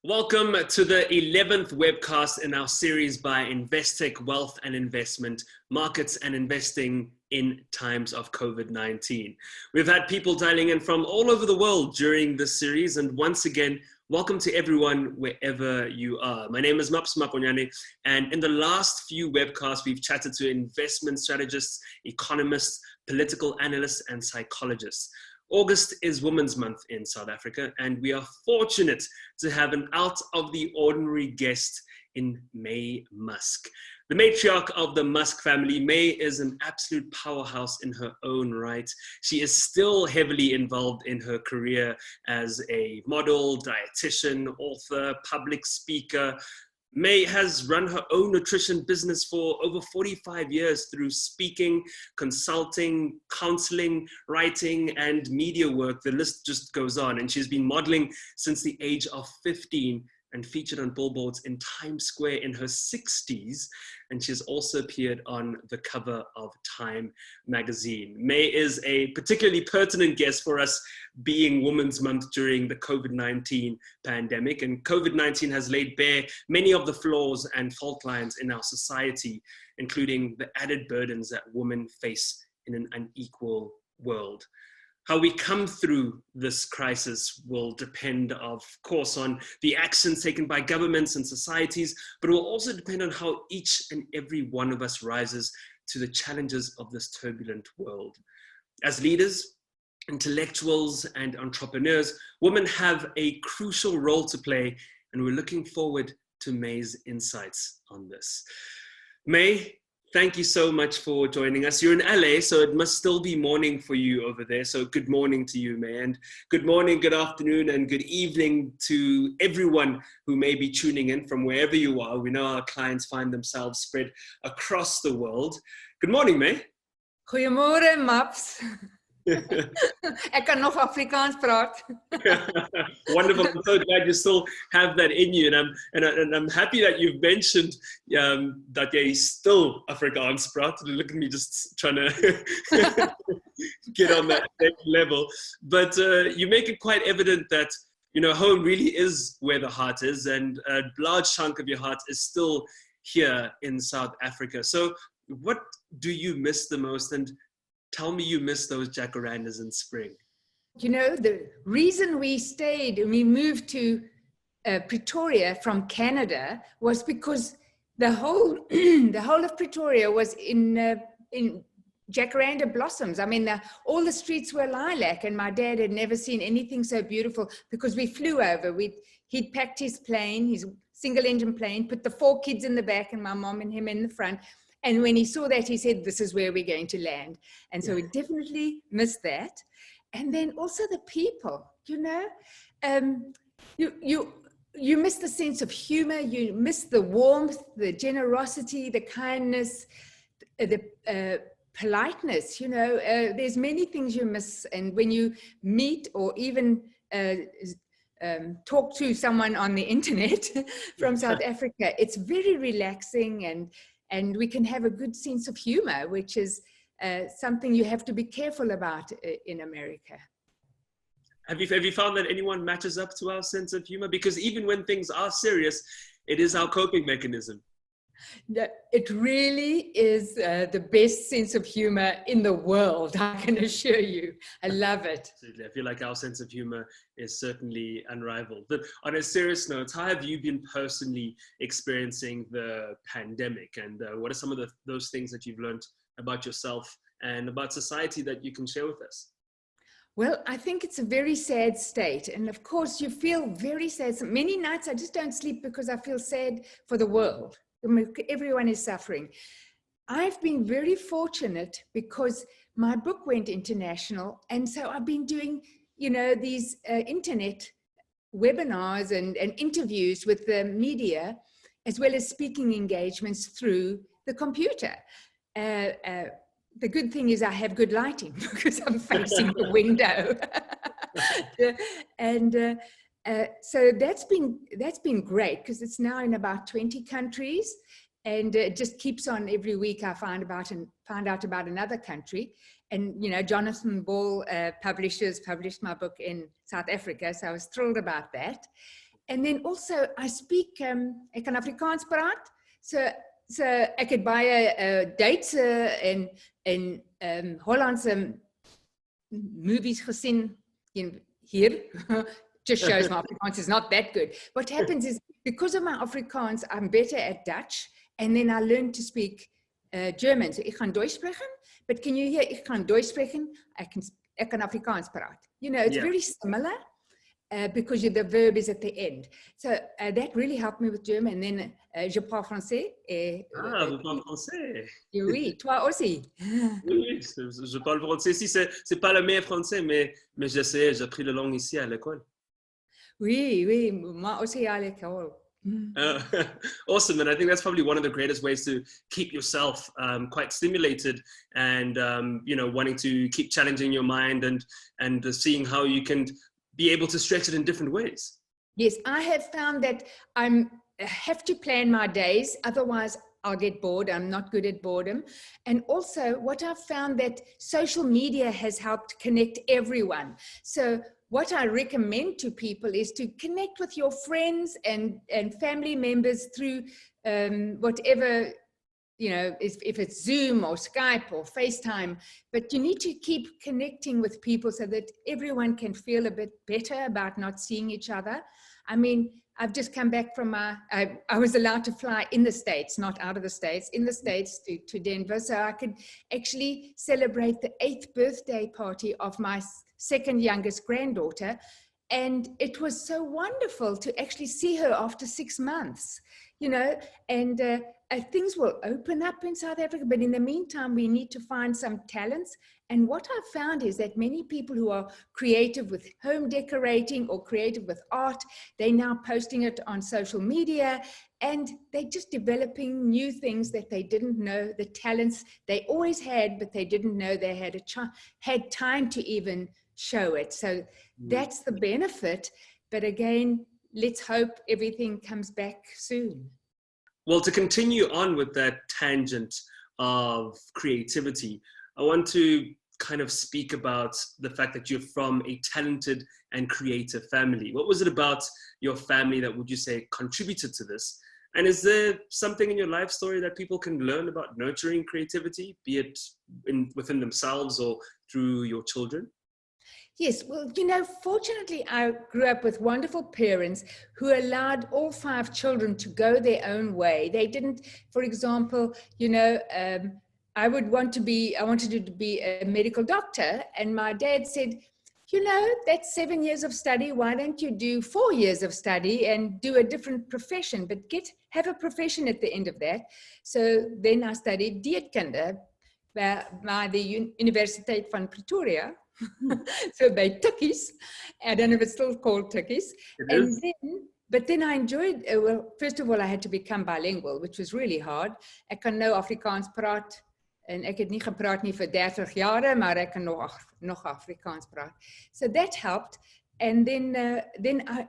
Welcome to the 11th webcast in our series by Investec Wealth and Investment, Markets and Investing in Times of COVID-19. We've had people dialing in from all over the world during this series, and once again, welcome to everyone wherever you are. My name is Maps Maponyane, and in the last few webcasts, we've chatted to investment strategists, economists, political analysts, and psychologists. August is Women's Month in South Africa, and we are fortunate to have an out-of-the-ordinary guest in Maye Musk. The matriarch of the Musk family, Maye is an absolute powerhouse in her own right. She is still heavily involved in her career as a model, dietitian, author, public speaker. Maye has run her own nutrition business for over 45 years through speaking, consulting, counseling, writing, and media work. The list just goes on. And she's been modeling since the age of 15 and featured on billboards in Times Square in her 60s. And she's also appeared on the cover of Time magazine. Maye is a particularly pertinent guest for us being Women's Month during the COVID-19 pandemic. And COVID-19 has laid bare many of the flaws and fault lines in our society, including the added burdens that women face in an unequal world. How we come through this crisis will depend, of course, on the actions taken by governments and societies, but it will also depend on how each and every one of us rises to the challenges of this turbulent world. As leaders, intellectuals, and entrepreneurs, women have a crucial role to play, and we're looking forward to Maye's insights on this. Maye, thank you so much for joining us. You're in LA, so it must still be morning for you over there. So good morning to you, Maye. And good morning, good afternoon, and good evening to everyone who may be tuning in from wherever you are. We know our clients find themselves spread across the world. Good morning, Maye. Goeiemôre, Maps. Ek kan nog Afrikaans praat. Wonderful. I'm so glad you still have that in you. And I'm happy that you've mentioned that you still Afrikaans praat. Look at me just trying to get on that level. But you make it quite evident that, you know, home really is where the heart is, and a large chunk of your heart is still here in South Africa. So what do you miss the most? And tell me you miss those jacarandas in spring. You know, the reason we stayed and we moved to Pretoria from Canada was because the whole of Pretoria was in jacaranda blossoms. I mean, all the streets were lilac, and my dad had never seen anything so beautiful because we flew over. He'd packed his plane, his single-engine plane, put the 4 kids in the back and my mom and him in the front. And when he saw that, he said, this is where we're going to land. And so we definitely missed that. And then also the people, you know, you miss the sense of humor, you miss the warmth, the generosity, the kindness, the politeness, you know, there's many things you miss. And when you meet or even talk to someone on the internet from South Africa, it's very relaxing, and we can have a good sense of humor, which is something you have to be careful about in America. Have you found that anyone matches up to our sense of humor? Because even when things are serious, it is our coping mechanism. It really is the best sense of humor in the world, I can assure you. I love it. Absolutely. I feel like our sense of humor is certainly unrivaled. But on a serious note, how have you been personally experiencing the pandemic? And what are some of those things that you've learned about yourself and about society that you can share with us? Well, I think it's a very sad state. And of course, you feel very sad. So many nights I just don't sleep because I feel sad for the world. Everyone is suffering. I've been very fortunate because my book went international. And so I've been doing, you know, these internet webinars and interviews with the media, as well as speaking engagements through the computer. The good thing is I have good lighting because I'm facing the window. So that's been great because it's now in about 20 countries, and it just keeps on. Every week I find out about another country. And you know, Jonathan Ball published my book in South Africa, so I was thrilled about that. And then also I speak, ek kan Afrikaans praat. So ek het baie Duitse en Hollandse movies gesien here. Just shows my Afrikaans is not that good. What happens is, because of my Afrikaans, I'm better at Dutch, and then I learned to speak German. So ek kan Deutsch spreken, but can you hear, ek kan Deutsch spreken, ek kan Afrikaans praat. You know, it's very similar. Because the verb is at the end. So that really helped me with German. And then, je parle français. Vous parlez français? Oui, toi aussi. Oui, je parle français. Si, c'est pas le meilleur français, mais j'essaie, j'ai appris la langue ici à l'école. Oui, moi aussi à l'école. Awesome, and I think that's probably one of the greatest ways to keep yourself quite stimulated and wanting to keep challenging your mind and seeing how you can be able to stretch it in different ways. Yes, I have found that I have to plan my days, otherwise I'll get bored. I'm not good at boredom. And also what I've found that social media has helped connect everyone. So what I recommend to people is to connect with your friends and family members through whatever, if it's Zoom or Skype or FaceTime, but you need to keep connecting with people so that everyone can feel a bit better about not seeing each other. I mean, I've just come back from I was allowed to fly in the States, not out of the States, in the States to Denver. So I could actually celebrate the 8th birthday party of my second youngest granddaughter. And it was so wonderful to actually see her after 6 months, and things will open up in South Africa. But in the meantime, we need to find some talents. And what I've found is that many people who are creative with home decorating or creative with art, they're now posting it on social media, and they're just developing new things that they didn't know, the talents they always had, but they didn't know they had time to even show it. So that's the benefit. But again, let's hope everything comes back soon. Well, to continue on with that tangent of creativity, I want to kind of speak about the fact that you're from a talented and creative family. What was it about your family that would you say contributed to this? And is there something in your life story that people can learn about nurturing creativity, be it within themselves or through your children? Yes, well, fortunately, I grew up with wonderful parents who allowed all 5 children to go their own way. They didn't, for example, I wanted to be a medical doctor, and my dad said, that's 7 years of study. Why don't you do 4 years of study and do a different profession, but have a profession at the end of that? So then I studied dieetkunde by the Universiteit van Pretoria. So by Tukkies. I don't know if it's still called Tukkies. But then I enjoyed, first of all, I had to become bilingual, which was really hard. Ek kan nou Afrikaans praat, en ek het nie gepraat nie vir 30 jare, maar ek kan nog Afrikaans praat. So that helped. And then I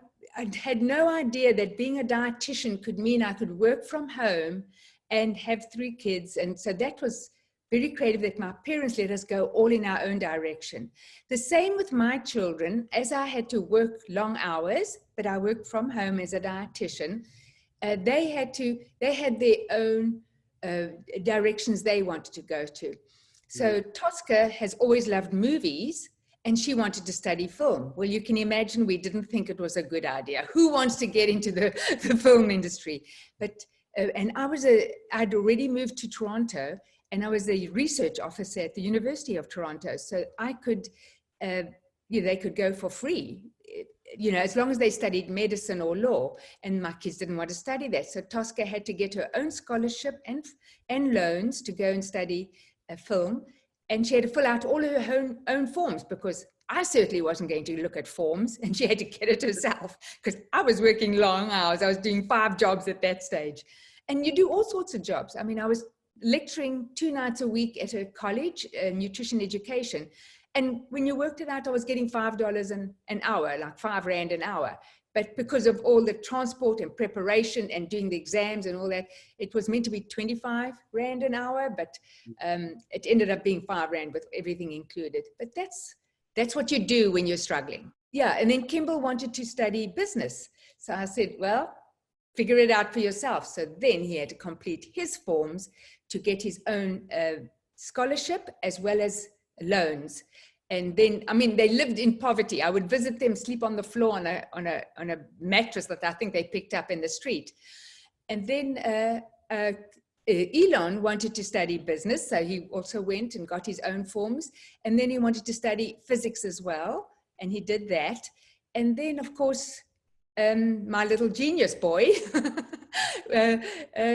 had no idea that being a dietitian could mean I could work from home and have 3 kids. And so that was very creative, that my parents let us go all in our own direction. The same with my children, as I had to work long hours, but I worked from home as a dietitian, they had their own directions they wanted to go to. So Tosca has always loved movies, and she wanted to study film. Well, you can imagine we didn't think it was a good idea. Who wants to get into the film industry? But and I'd already moved to Toronto, and I was a research officer at the University of Toronto. So I could, they could go for free, as long as they studied medicine or law, and my kids didn't want to study that. So Tosca had to get her own scholarship and loans to go and study film. And she had to fill out all her own forms, because I certainly wasn't going to look at forms, and she had to get it herself because I was working long hours. I was doing 5 jobs at that stage. And you do all sorts of jobs. I mean, I was lecturing 2 nights a week at a college, nutrition education. And when you worked it out, I was getting $5 an hour, like 5 Rand an hour. But because of all the transport and preparation and doing the exams and all that, it was meant to be 25 Rand an hour, but it ended up being 5 Rand with everything included. But that's what you do when you're struggling. Yeah, and then Kimball wanted to study business. So I said, well, figure it out for yourself. So then he had to complete his forms to get his own scholarship as well as loans. And then, I mean, they lived in poverty. I would visit them, sleep on the floor on a mattress that I think they picked up in the street. And then Elon wanted to study business, so he also went and got his own forms. And then he wanted to study physics as well, and he did that. And then, of course, my little genius boy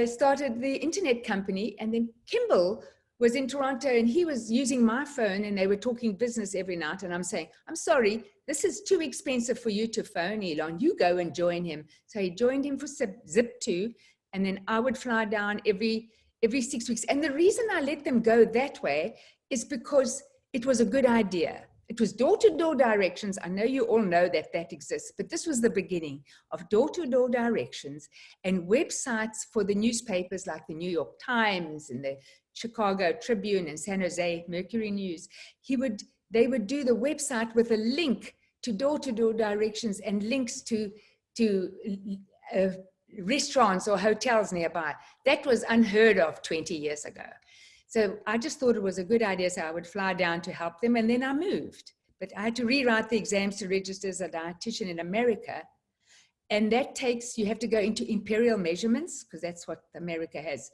started the internet company. And then Kimball was in Toronto, and he was using my phone, and they were talking business every night. And I'm saying, I'm sorry, this is too expensive for you to phone Elon. You go and join him. So he joined him for Zip2, and then I would fly down every 6 weeks. And the reason I let them go that way is because it was a good idea. It was door-to-door directions. I know you all know that that exists, but this was the beginning of door-to-door directions and websites for the newspapers like the New York Times and the Chicago Tribune and San Jose Mercury News. They would do the website with a link to door-to-door directions and links to restaurants or hotels nearby. That was unheard of 20 years ago. So I just thought it was a good idea. So I would fly down to help them, and then I moved. But I had to rewrite the exams to register as a dietitian in America. And that you have to go into imperial measurements, because that's what America has.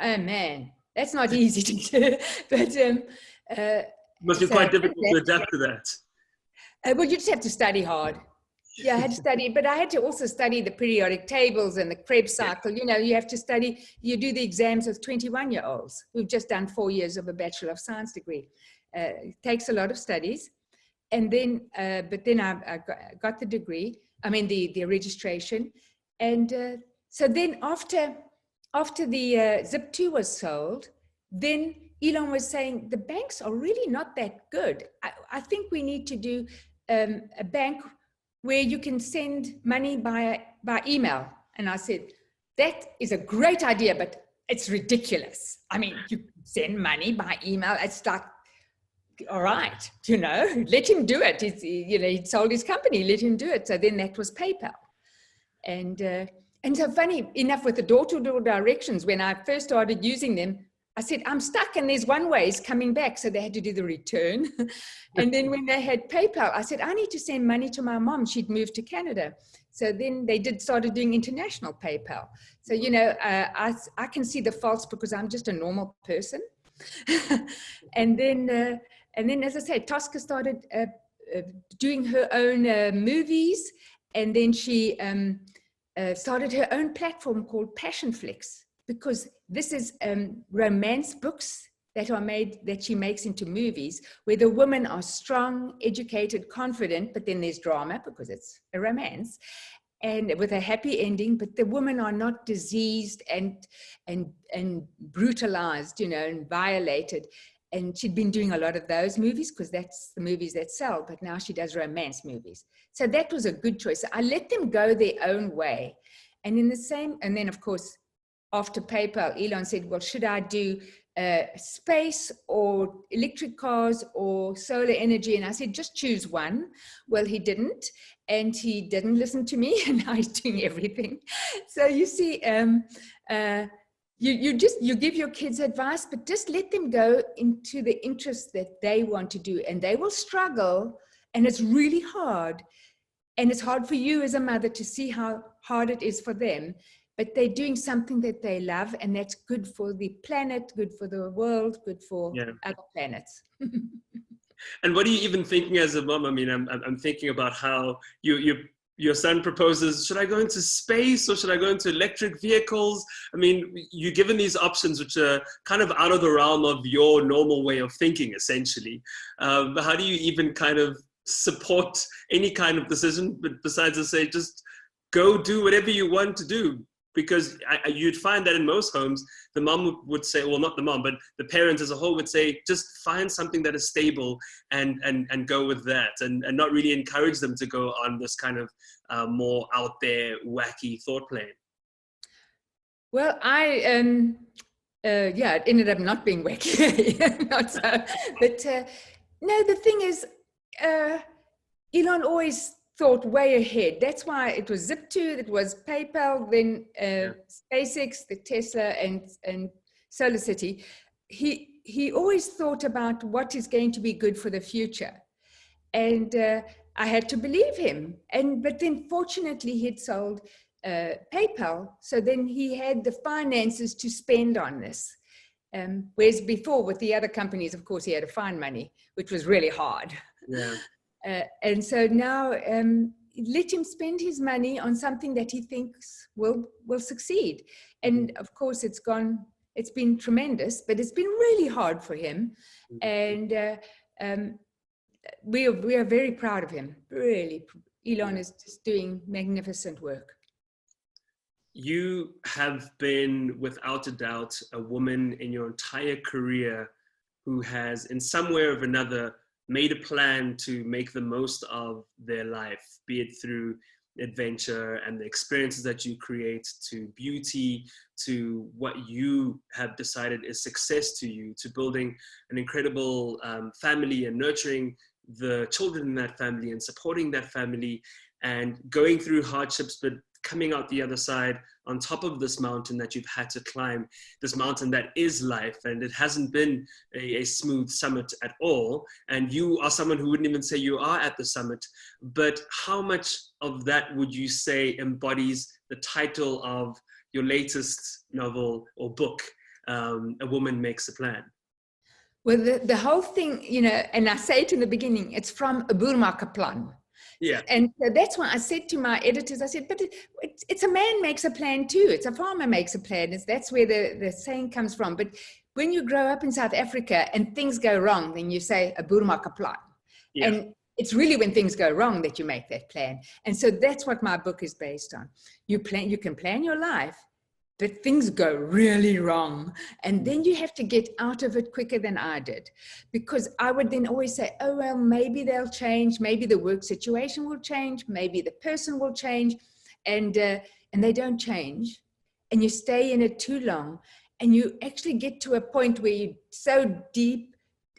Oh man, that's not easy to do. But must be quite difficult to adapt to that. Well, you just have to study hard. Yeah, I had to study, but I had to also study the periodic tables and the Krebs cycle. You know, you have to study, you do the exams with 21-year-olds who've just done 4 years of a Bachelor of Science degree. It takes a lot of studies. And then, but then I got the degree, I mean, the registration. And so then after the Zip2 was sold, then Elon was saying, the banks are really not that good. I think we need to do a bank where you can send money by email. And I said, that is a great idea, but it's ridiculous. I mean, you send money by email. It's like, all right, you know, let him do it. He sold his company, let him do it. So then that was PayPal. And so funny enough with the door-to-door directions, when I first started using them, I said, I'm stuck and there's one way is coming back. So they had to do the return. And then when they had PayPal, I said, I need to send money to my mom. She'd moved to Canada. So then they started doing international PayPal. So, you know, I can see the faults because I'm just a normal person. And then, as I said, Tosca started doing her own movies. And then she started her own platform called Passionflix, because this is romance books that she makes into movies where the women are strong, educated, confident, but then there's drama because it's a romance, and with a happy ending, but the women are not diseased and brutalized, you know, and violated. And she'd been doing a lot of those movies because that's the movies that sell, but now she does romance movies. So that was a good choice. I let them go their own way. And then of course, after PayPal, Elon said, well, should I do space or electric cars or solar energy? And I said, just choose one. Well, he didn't, and he didn't listen to me, and now he's doing everything. So you see, you give your kids advice, but just let them go into the interests that they want to do, and they will struggle, and it's really hard. And it's hard for you as a mother to see how hard it is for them. But they're doing something that they love, and that's good for the planet, good for the world, good for other planets. And what are you even thinking as a mom? I mean, I'm thinking about how your son proposes, should I go into space or should I go into electric vehicles? I mean, you're given these options which are kind of out of the realm of your normal way of thinking, essentially. How do you even kind of support any kind of decision, but besides to say, just go do whatever you want to do? Because you'd find that in most homes, the mom would say, well, not the mom, but the parents as a whole would say, just find something that is stable and go with that, and not really encourage them to go on this kind of more out there, wacky thought plane. Well, it ended up not being wacky. Not so. But no, the thing is, Elon always thought way ahead. That's why it was Zip2, it was PayPal, then SpaceX, the Tesla, and SolarCity. He always thought about what is going to be good for the future. And I had to believe him. But then fortunately he'd sold PayPal. So then he had the finances to spend on this. Whereas before with the other companies, of course, he had to find money, which was really hard. Yeah. And so now let him spend his money on something that he thinks will succeed. And of course, it's been tremendous, but it's been really hard for him. And we are very proud of him. Really, Elon is just doing magnificent work. You have been, without a doubt, a woman in your entire career who has, in some way or another, made a plan to make the most of their life, be it through adventure and the experiences that you create, to beauty, to what you have decided is success to you, to building an incredible family and nurturing the children in that family and supporting that family and going through hardships, but coming out the other side on top of this mountain that you've had to climb, this mountain that is life. And it hasn't been a smooth summit at all. And you are someone who wouldn't even say you are at the summit. But how much of that would you say embodies the title of your latest novel or book, A Woman Makes a Plan? Well, the whole thing, and I say it in the beginning, it's from a boer maak 'n plan. Yeah. And so that's why I said to my editors, I said, but it's a man makes a plan too. It's a farmer makes a plan. That's where the saying comes from. But when you grow up in South Africa and things go wrong, then you say a boer maak 'n plan. Yeah. And it's really when things go wrong that you make that plan. And so that's what my book is based on. You can plan your life, but things go really wrong. And then you have to get out of it quicker than I did. Because I would then always say, oh, well, maybe they'll change. Maybe the work situation will change. Maybe the person will change. And they don't change. And you stay in it too long. And you actually get to a point where you're so deep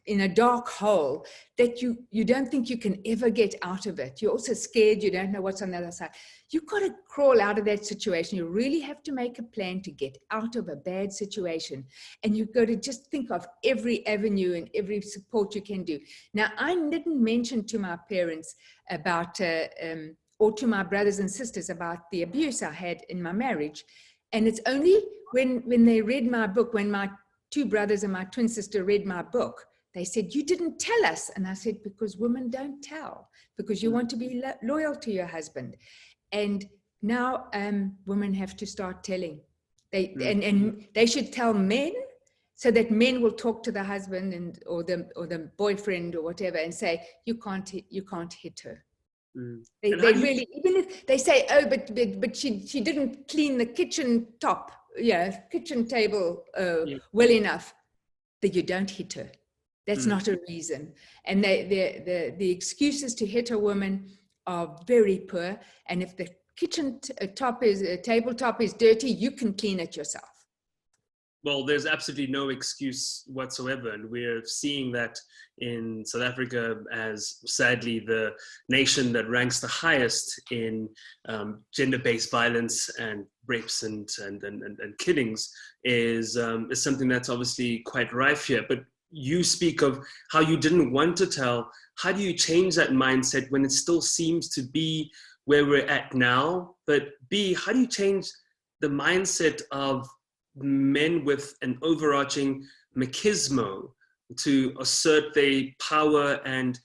in a dark hole that you don't think you can ever get out of it. You're also scared. You don't know what's on the other side. You've got to crawl out of that situation. You really have to make a plan to get out of a bad situation. And you've got to just think of every avenue and every support you can do. Now, I didn't mention to my parents about, or to my brothers and sisters about the abuse I had in my marriage. And it's only when they read my book, when my two brothers and my twin sister read my book, they said, you didn't tell us. And I said, because women don't tell, because you want to be loyal to your husband. And now women have to start telling. And they should tell men so that men will talk to the husband or the boyfriend or whatever and say, you can't hit her. They really, even if they say, oh, but she didn't clean the kitchen table well enough, that you don't hit her. That's not a reason. And the excuses to hit a woman are very poor. And if the kitchen tabletop is dirty, you can clean it yourself. Well, there's absolutely no excuse whatsoever. And we're seeing that in South Africa as, sadly, the nation that ranks the highest in gender-based violence and rapes and killings is something that's obviously quite rife here. But you speak of how you didn't want to tell. How do you change that mindset when it still seems to be where we're at now? But B, how do you change the mindset of men with an overarching machismo to assert their power and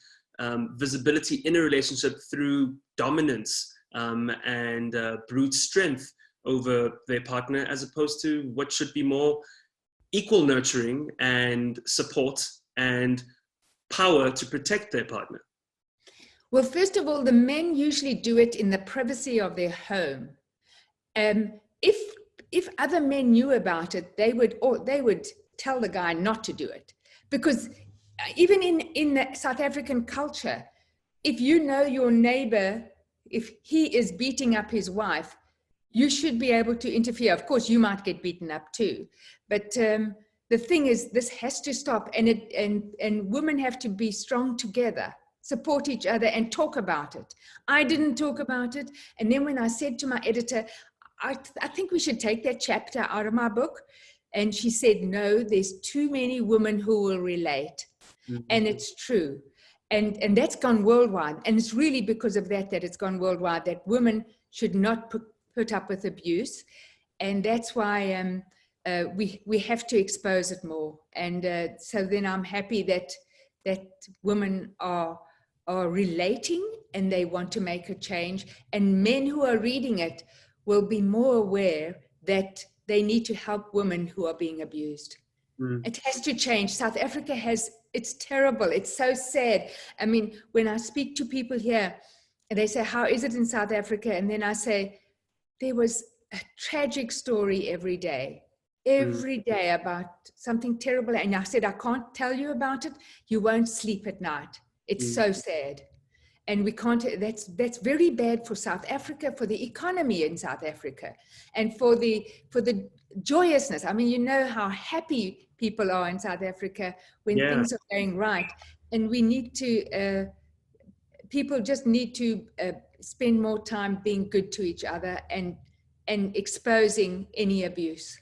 visibility in a relationship through dominance and brute strength over their partner, as opposed to what should be more equal nurturing and support and power to protect their partner? Well, first of all, the men usually do it in the privacy of their home. If other men knew about it, they would tell the guy not to do it. Because even in the South African culture, if you know your neighbor, if he is beating up his wife, you should be able to interfere. Of course, you might get beaten up too. But the thing is, this has to stop, and women have to be strong together. support each other and talk about it. I didn't talk about it. And then when I said to my editor, I think we should take that chapter out of my book. And she said, no, there's too many women who will relate. Mm-hmm. And it's true. And that's gone worldwide. And it's really because of that it's gone worldwide, that women should not put up with abuse. And that's why we have to expose it more. And so then I'm happy that women are relating and they want to make a change. And men who are reading it will be more aware that they need to help women who are being abused. Mm. It has to change. South Africa it's terrible. It's so sad. I mean, when I speak to people here and they say, how is it in South Africa? And then I say, there was a tragic story every day about something terrible. And I said, I can't tell you about it. You won't sleep at night. It's so sad. And we can't, that's very bad for South Africa, for the economy in South Africa, and for the joyousness. I mean, you know how happy people are in South Africa when things are going right. And we need to, people just need to spend more time being good to each other and exposing any abuse.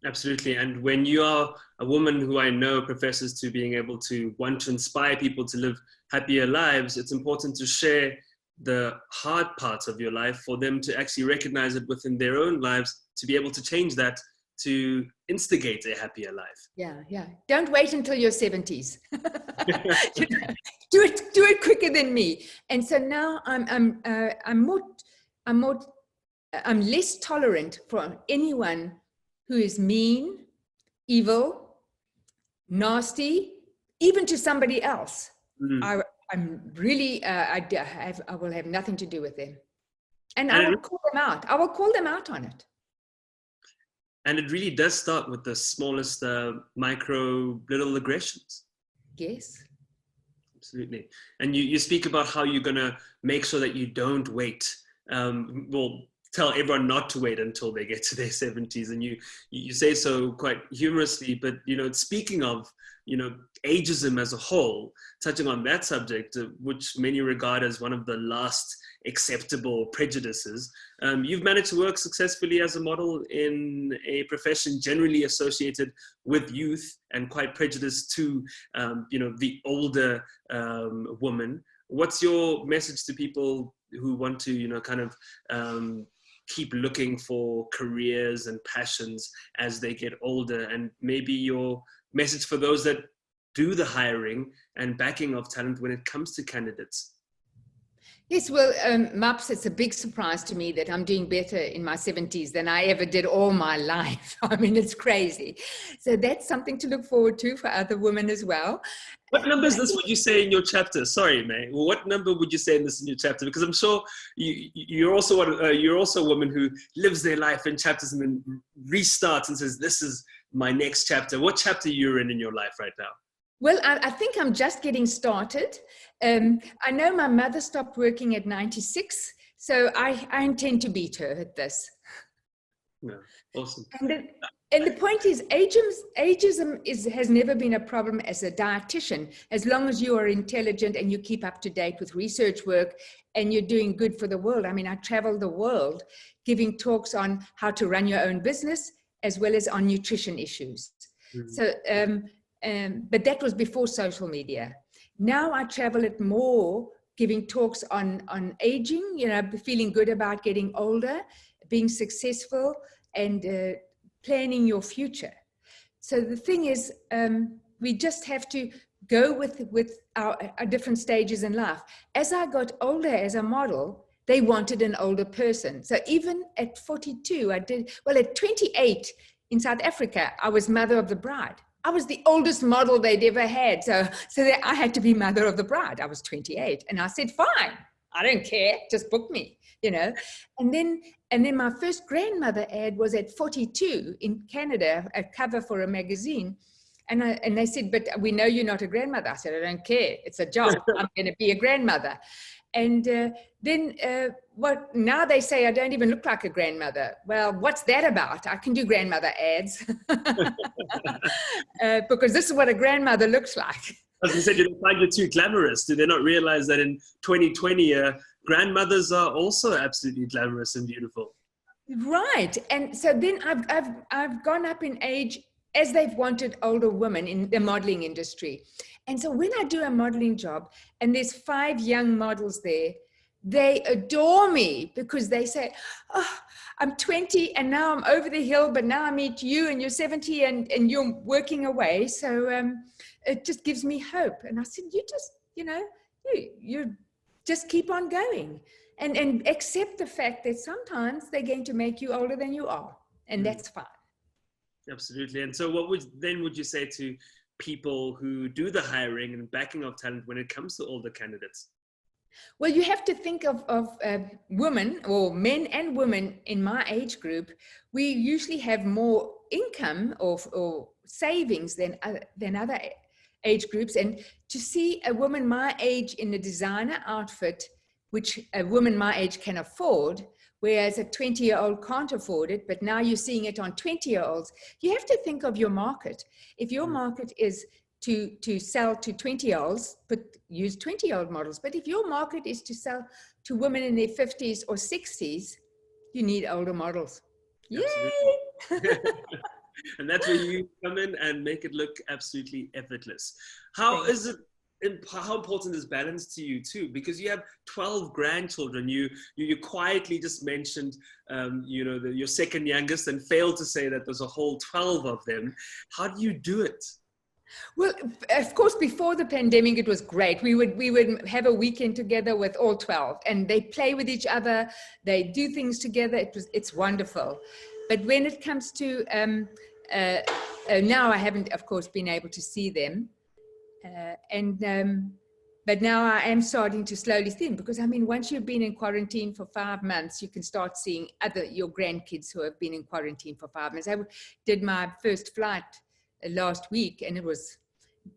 Absolutely. And when you are a woman who I know professes to being able to want to inspire people to live happier lives, it's important to share the hard parts of your life for them to actually recognize it within their own lives, to be able to change that, to instigate a happier life. Yeah. Don't wait until your 70s. Do it quicker than me. And so now I'm less tolerant for anyone who is mean, evil, nasty, even to somebody else. Mm. I'm really, I will have nothing to do with them. And I will call them out. I will call them out on it. And it really does start with the smallest micro little aggressions. Yes. Absolutely. And you speak about how you're going to make sure that you don't wait. Tell everyone not to wait until they get to their 70s. And you say so quite humorously, but, speaking of, ageism as a whole, touching on that subject, which many regard as one of the last acceptable prejudices, you've managed to work successfully as a model in a profession generally associated with youth and quite prejudiced to, the older woman. What's your message to people who want to, keep looking for careers and passions as they get older, and maybe your message for those that do the hiring and backing of talent when it comes to candidates? Yes, well, Maps, it's a big surprise to me that I'm doing better in my 70s than I ever did all my life. I mean, it's crazy. So that's something to look forward to for other women as well. What number is this would you say in your chapter? Sorry, May. Well, what number would you say in this in your chapter? Because I'm sure you're also a woman who lives their life in chapters and then restarts and says, this is my next chapter. What chapter you're in your life right now? Well, I think I'm just getting started. I know my mother stopped working at 96, so I intend to beat her at this. Yeah, awesome. And the point is, ageism has never been a problem as a dietitian, as long as you are intelligent and you keep up to date with research work and you're doing good for the world. I mean, I travel the world giving talks on how to run your own business as well as on nutrition issues. Mm-hmm. So, but that was before social media. Now I travel it more, giving talks on aging, feeling good about getting older, being successful, and planning your future. So the thing is, we just have to go with our different stages in life. As I got older as a model, they wanted an older person. So even at 42, at 28 in South Africa, I was mother of the bride. I was the oldest model they'd ever had. So I had to be mother of the bride. I was 28. And I said, fine, I don't care, just book me, And then my first grandmother ad was at 42 in Canada, a cover for a magazine. And they said, but we know you're not a grandmother. I said, I don't care. It's a job. I'm going to be a grandmother. And then now they say I don't even look like a grandmother. Well, what's that about? I can do grandmother ads because this is what a grandmother looks like. As you said, you don't find you too glamorous. Do they not realize that in 2020, grandmothers are also absolutely glamorous and beautiful? Right. And so then I've gone up in age as they've wanted older women in the modeling industry. And so when I do a modeling job and there's 5 young models there, they adore me because they say, oh, I'm 20 and now I'm over the hill, but now I meet you and you're 70 and you're working away. So it just gives me hope. And I said, you just, you just keep on going and accept the fact that sometimes they're going to make you older than you are. And that's fine. Absolutely. And so what would you say to people who do the hiring and backing of talent when it comes to older candidates? Well, you have to think of women or men and women in my age group. We usually have more income or savings than other age groups. And to see a woman my age in a designer outfit, which a woman my age can afford, whereas a 20-year-old can't afford it, but now you're seeing it on 20-year-olds, you have to think of your market. If your market is to sell to 20-year-olds, but use 20-year-old models. But if your market is to sell to women in their 50s or 60s, you need older models. Yay! And that's where you come in and make it look absolutely effortless. How important is balance to you too? Because you have 12 grandchildren. You quietly just mentioned, your second youngest and failed to say that there's a whole 12 of them. How do you do it? Well, of course, before the pandemic, it was great. We would have a weekend together with all 12 and they play with each other. They do things together. It's wonderful. But when it comes to, now I haven't, of course, been able to see them. But now I am starting to slowly thin because, I mean, once you've been in quarantine for 5 months, you can start seeing your grandkids who have been in quarantine for 5 months. I did my first flight last week and it was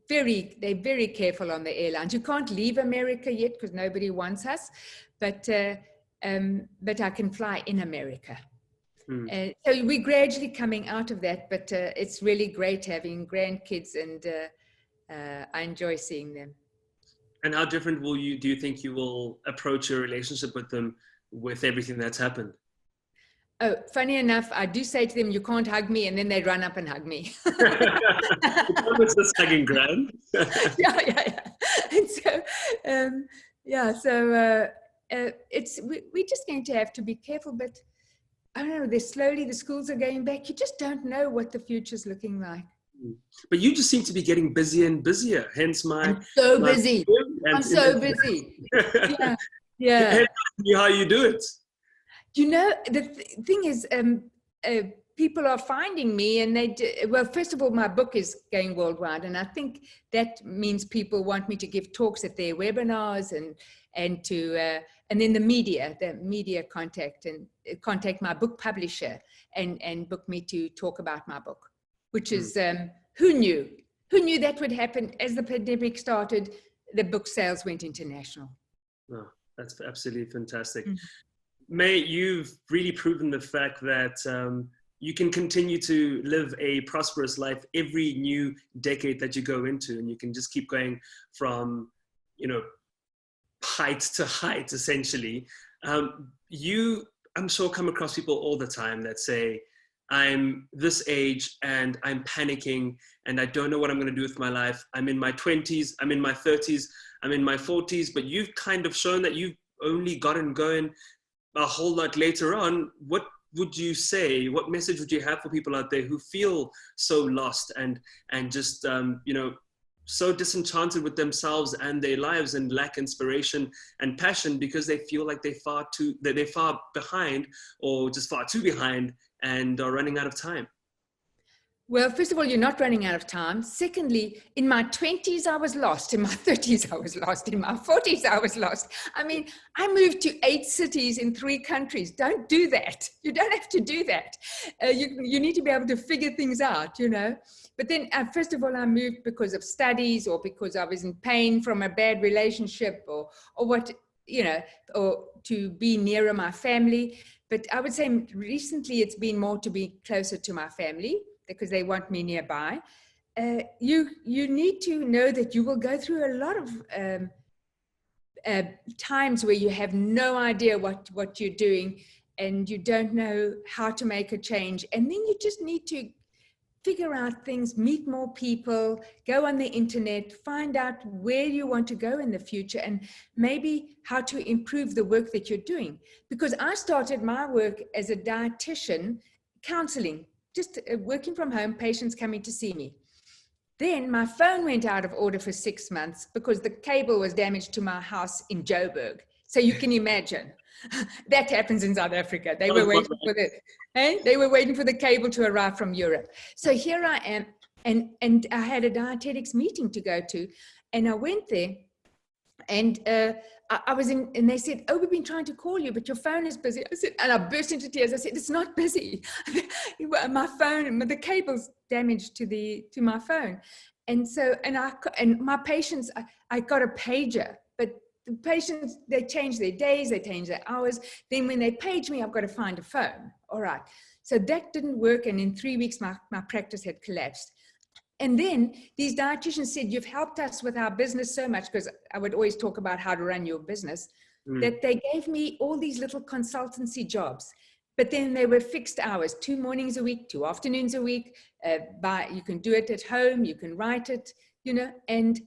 they're very careful on the airlines. You can't leave America yet because nobody wants us, but I can fly in America. So we're gradually coming out of that, but it's really great having grandkids and I enjoy seeing them. And how different do you think you will approach your relationship with them with everything that's happened? Oh, funny enough, I do say to them, you can't hug me, and then they run up and hug me. It's just hugging grand. yeah. And so, we're just going to have to be careful, but I don't know, slowly the schools are going back. You just don't know what the future's looking like. But you just seem to be getting busier and busier, hence I'm so busy. Yeah. How you do it. The thing is, people are finding me and well, first of all, my book is going worldwide. And I think that means people want me to give talks at their webinars and then the media contact my book publisher and book me to talk about my book, which is, who knew that would happen? As the pandemic started, the book sales went international. Oh, that's absolutely fantastic. Maye, you've really proven the fact that you can continue to live a prosperous life every new decade that you go into, and you can just keep going from, height to height, essentially. I'm sure, come across people all the time that say, I'm this age and I'm panicking and I don't know what I'm going to do with my life. I'm in my 20s, I'm in my 30s, I'm in my 40s, but you've kind of shown that you've only gotten going a whole lot later on. What would you say, what message would you have for people out there who feel so lost and just, so disenchanted with themselves and their lives and lack inspiration and passion because they feel like they're far behind or just far too behind and are running out of time? Well, first of all, you're not running out of time. Secondly, in my 20s, I was lost. In my 30s, I was lost. In my 40s, I was lost. I mean, I moved to 8 cities in 3 countries. Don't do that. You don't have to do that. You need to be able to figure things out, But then, first of all, I moved because of studies or because I was in pain from a bad relationship or what, or to be nearer my family. But I would say recently it's been more to be closer to my family, because they want me nearby. you need to know that you will go through a lot of times where you have no idea what you're doing and you don't know how to make a change. And then you just need to figure out things, meet more people, go on the internet, find out where you want to go in the future and maybe how to improve the work that you're doing. Because I started my work as a dietitian, counseling, just working from home, patients coming to see me. Then my phone went out of order for 6 months because the cable was damaged to my house in Joburg. So you can imagine that happens in South Africa. They were waiting for they were waiting for the cable to arrive from Europe. So here I am, and I had a dietetics meeting to go to, and I went there, and I was in, and they said, "Oh, we've been trying to call you, but your phone is busy." I said, and I burst into tears. I said, "It's not busy. My phone, the cable's damaged to my phone." And so, and my patients, I got a pager, but the patients, they change their days, they change their hours. Then when they page me, I've got to find a phone. All right. So that didn't work. And in 3 weeks, my practice had collapsed. And then these dietitians said, "You've helped us with our business so much," because I would always talk about how to run your business, that they gave me all these little consultancy jobs. But then they were fixed hours, 2 mornings a week, 2 afternoons a week. You can do it at home, you can write it, and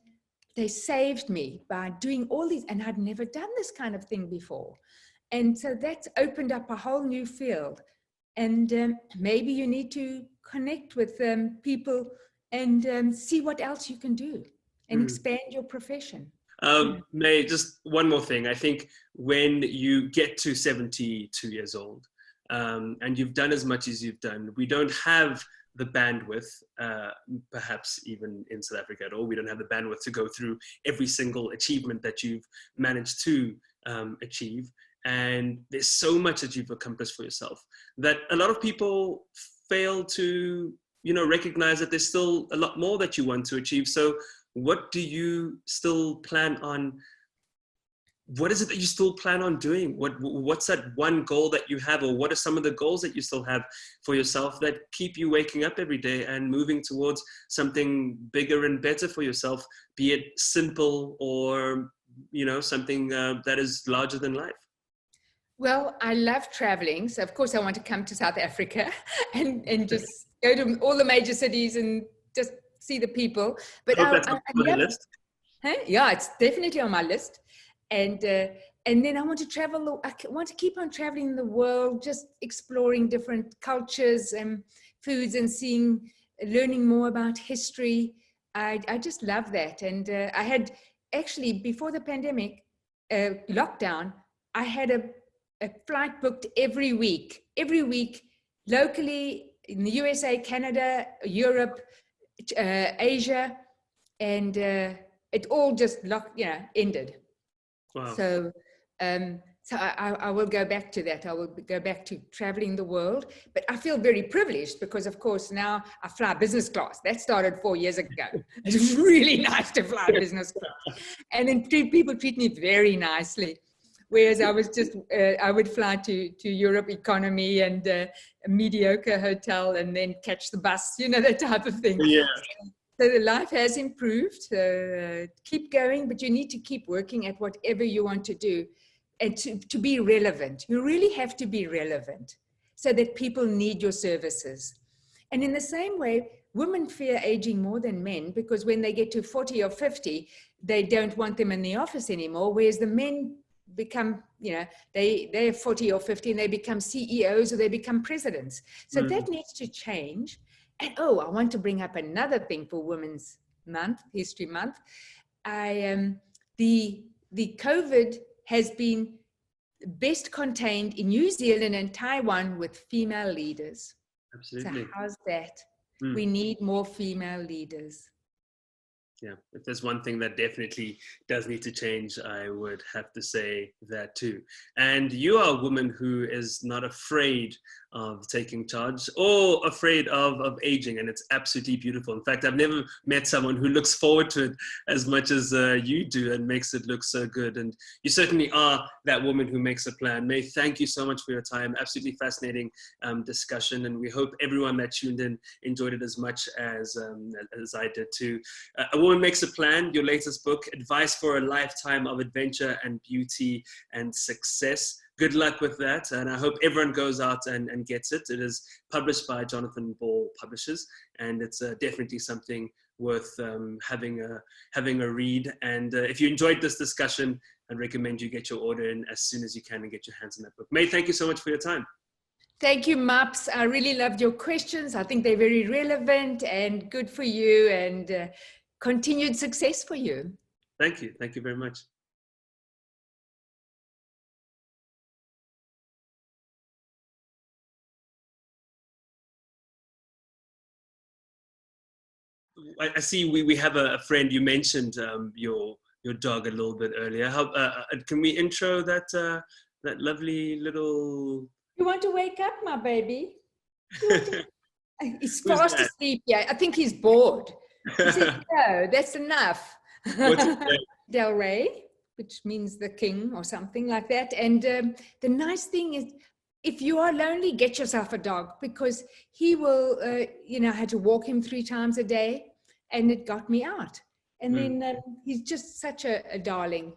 they saved me by doing all these, and I'd never done this kind of thing before. And so that's opened up a whole new field. And maybe you need to connect with people and see what else you can do and expand your profession. May, just one more thing. I think when you get to 72 years old and you've done as much as you've done, we don't have the bandwidth, perhaps even in South Africa at all, we don't have the bandwidth to go through every single achievement that you've managed to achieve. And there's so much that you've accomplished for yourself that a lot of people fail to, recognize that there's still a lot more that you want to achieve. So what do you still plan on? What is it that you still plan on doing? What's that one goal that you have, or what are some of the goals that you still have for yourself that keep you waking up every day and moving towards something bigger and better for yourself, be it simple or, something that is larger than life? Well, I love traveling. So of course I want to come to South Africa and just go to all the major cities and just see the people. But I hope that's on your list. Yeah, it's definitely on my list. And then I want to travel. I want to keep on traveling the world, just exploring different cultures and foods and learning more about history. I just love that. And I had actually, before the pandemic lockdown, I had a flight booked every week, locally in the USA, Canada, Europe, Asia, and it all just ended. Wow. So I will go back to that. I will go back to traveling the world, but I feel very privileged because, of course, now I fly business class. That started 4 years ago. It's really nice to fly business class, and then people treat me very nicely. Whereas I was I would fly to Europe economy and a mediocre hotel and then catch the bus, that type of thing. Yeah. So the life has improved. Keep going, but you need to keep working at whatever you want to do and to be relevant. You really have to be relevant so that people need your services. And in the same way, women fear aging more than men because when they get to 40 or 50, they don't want them in the office anymore, whereas the men become, they're 40 or 50 and they become CEOs or they become presidents. So that needs to change. And I want to bring up another thing for Women's Month, History Month. The COVID has been best contained in New Zealand and Taiwan with female leaders. Absolutely. So how's that? We need more female leaders. Yeah, if there's one thing that definitely does need to change, I would have to say that too. And you are a woman who is not afraid of taking charge or afraid of aging, and it's absolutely beautiful. In fact, I've never met someone who looks forward to it as much as you do and makes it look so good. And you certainly are that woman who makes a plan. Maye, thank you so much for your time. Absolutely fascinating discussion, and we hope everyone that tuned in enjoyed it as much as I did too. A Woman Makes a Plan, your latest book, advice for a lifetime of adventure and beauty and success. Good luck with that, and I hope everyone goes out and gets it. It is published by Jonathan Ball Publishers, and it's definitely something worth having a read. And if you enjoyed this discussion, I'd recommend you get your order in as soon as you can and get your hands on that book. Maye, thank you so much for your time. Thank you, Maps. I really loved your questions. I think they're very relevant and good for you, and continued success for you. Thank you. Thank you very much. I see we have a friend. You mentioned your dog a little bit earlier. How can we intro that that lovely little? You want to wake up, my baby? He's Who's fast that? asleep. Yeah, I think he's bored. He said, no, that's enough. What's his name? Del Rey, which means the king or something like that. And the nice thing is, if you are lonely, get yourself a dog, because he will, you know, I had to walk him 3 times a day, and it got me out. And then he's just such a darling.